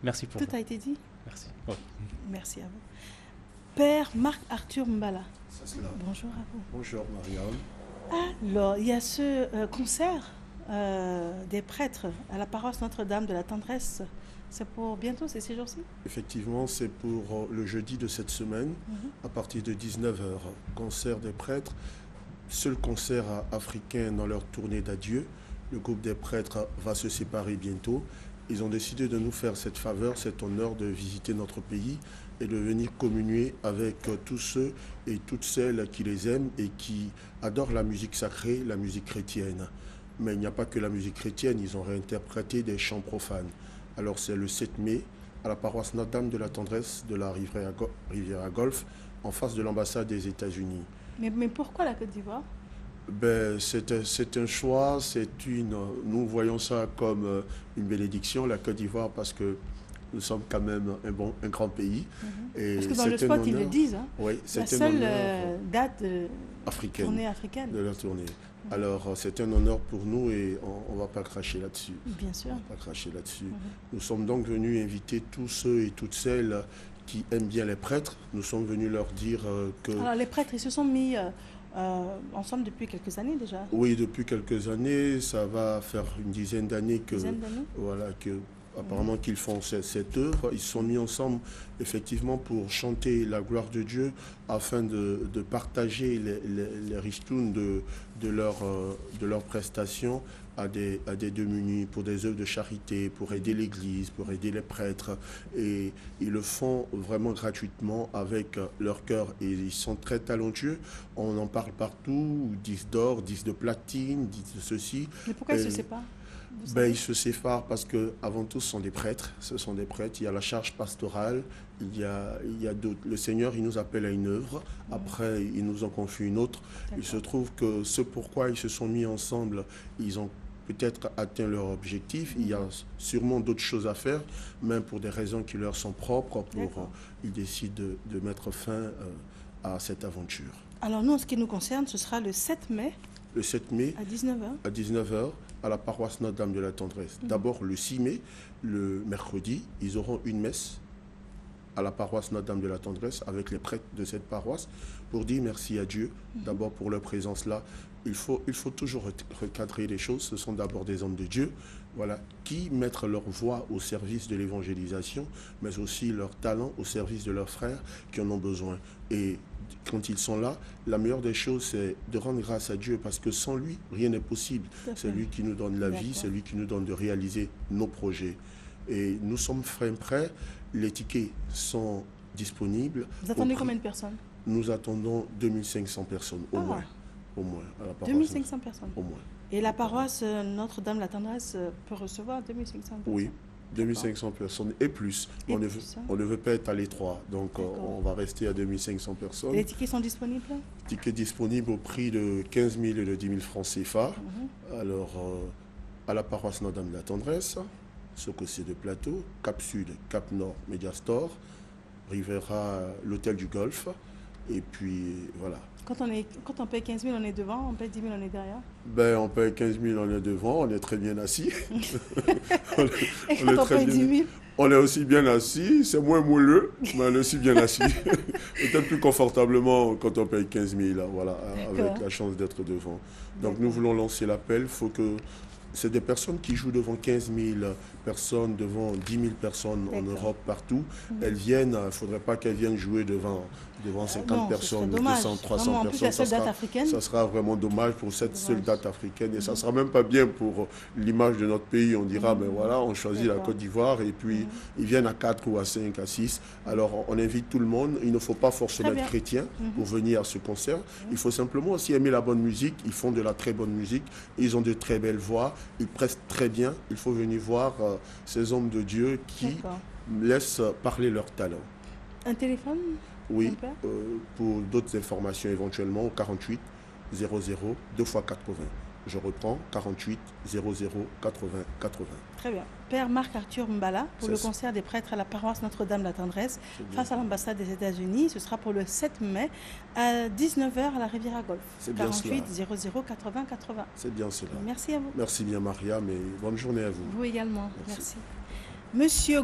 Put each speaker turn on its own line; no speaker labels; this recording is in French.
Merci pour
Tout
vous.
a été dit.
Merci. Oui.
Merci à vous. Père Marc-Arthur Mbala,
Ça, c'est là.
bonjour à vous.
Bonjour Marianne.
Alors, il y a ce concert des prêtres à la paroisse Notre-Dame de la Tendresse. C'est pour bientôt, c'est ces jours-ci?
Effectivement, c'est pour le jeudi de cette semaine, à partir de 19h. Concert des prêtres, seul concert africain dans leur tournée d'adieu. Le groupe des prêtres va se séparer bientôt. Ils ont décidé de nous faire cette faveur, cet honneur de visiter notre pays et de venir communier avec tous ceux et toutes celles qui les aiment et qui adorent la musique sacrée, la musique chrétienne. Mais il n'y a pas que la musique chrétienne, ils ont réinterprété des chants profanes. Alors c'est le 7 mai à la paroisse Notre-Dame de la Tendresse de la Riviera Golfe, en face de l'ambassade des États-Unis.
Mais pourquoi la Côte d'Ivoire?
Ben, c'est un choix, nous voyons ça comme une bénédiction, la Côte d'Ivoire, parce que nous sommes quand même un grand pays. Et
Parce que dans le
c'est un
spot, ils le
honneur.
disent. Hein.
Oui,
La
c'est un
seule
honneur
date de
africaine
tournée africaine.
de la tournée. Alors, c'est un honneur pour nous et on ne va pas cracher là-dessus.
Bien sûr.
On va pas cracher là-dessus. Nous sommes donc venus inviter tous ceux et toutes celles qui aiment bien les prêtres. Nous sommes venus leur dire que...
Alors, les prêtres, ils se sont mis ensemble depuis quelques années déjà.
Oui, depuis quelques années, ça va faire une dizaine d'années que...
Dizaine d'années.
Voilà, apparemment qu'ils font cette œuvre. Ils se sont mis ensemble effectivement pour chanter la gloire de Dieu afin de partager les ristournes de leurs prestations à des démunis, pour des œuvres de charité, pour aider l'Église, pour aider les prêtres. Et ils le font vraiment gratuitement avec leur cœur. Et ils sont très talentueux. On en parle partout, 10 d'or, 10 de platine, 10 de ceci.
Mais pourquoi ils se séparent?
Ils se séparent parce qu'avant tout, ce sont des prêtres. Ce sont des prêtres. Il y a la charge pastorale. Il y a d'autres. Le Seigneur, il nous appelle à une œuvre. Après, il nous en confie une autre. Il se trouve que ce pourquoi ils se sont mis ensemble, ils ont peut-être atteint leur objectif. Il y a sûrement d'autres choses à faire, même pour des raisons qui leur sont propres. Ils décident de mettre fin à cette aventure.
Alors nous, en ce qui nous concerne, ce sera le 7 mai.
Le 7 mai
à 19h.
À 19h, à la paroisse Notre-Dame de la Tendresse. D'abord, le 6 mai, le mercredi, ils auront une messe à la paroisse Notre-Dame de la Tendresse avec les prêtres de cette paroisse pour dire merci à Dieu, d'abord pour leur présence là. Il faut toujours recadrer les choses. Ce sont d'abord des hommes de Dieu, voilà, qui mettent leur voix au service de l'évangélisation, mais aussi leur talent au service de leurs frères qui en ont besoin. Et quand ils sont là, la meilleure des choses, c'est de rendre grâce à Dieu, parce que sans lui, rien n'est possible. C'est lui qui nous donne la vie, c'est lui qui nous donne de réaliser nos projets. Et nous sommes prêts, les tickets sont disponibles.
Vous attendez combien de personnes?
Nous attendons 2500 personnes, au moins. Au moins, à la paroisse.
2500 personnes?
Au moins.
Et la paroisse Notre-Dame de la Tendresse peut recevoir 2500 personnes?
Oui. 2500 personnes et plus. On ne veut pas être à l'étroit, donc on va rester à 2500 personnes.
Et les tickets sont disponibles?
Tickets disponibles au prix de 15 000 et de 10 000 francs CFA. Alors, à la paroisse Notre-Dame de la Tendresse, Sococé de Plateau, Cap Sud, Cap Nord, Mediastore, Rivera, l'Hôtel du Golfe, et puis voilà.
Quand on paye 15 000, on est devant, on paye 10 000, on est derrière?
On paye 15 000, on est devant, on est très bien assis.
Et quand on paye 10 000?
On est aussi bien assis, c'est moins moelleux, mais on est aussi bien assis. Peut-être plus confortablement quand on paye 15 000, voilà, avec la chance d'être devant. Donc nous voulons lancer l'appel, c'est des personnes qui jouent devant 15 000 personnes, devant 10 000 personnes en Europe, partout. Elles viennent, il ne faudrait pas qu'elles viennent jouer devant 50 personnes, 200, 300 personnes. Ça sera vraiment dommage pour cette seule date africaine. Et ça ne sera même pas bien pour l'image de notre pays. On dira, ben voilà, on choisit la Côte d'Ivoire et puis ils viennent à 4 ou à 5, à 6. Alors on invite tout le monde. Il ne faut pas forcément être chrétien pour venir à ce concert. Il faut simplement aussi aimer la bonne musique. Ils font de la très bonne musique. Ils ont de très belles voix. Ils prestent très bien. Il faut venir voir ces hommes de Dieu qui laissent parler leur talent.
Un téléphone?
Oui, pour d'autres informations éventuellement, 48 00 2 x 80. Je reprends, 48 00 80 80.
Très bien. Père Marc-Arthur Mbala, pour le concert des prêtres à la paroisse Notre-Dame de la Tendresse, face à l'ambassade des États-Unis. Ce sera pour le 7 mai à 19h à la Riviera Golfe. 48 00 80 80.
C'est bien cela.
Merci à vous.
Merci bien Maria, mais bonne journée à vous.
Vous également. Merci. Monsieur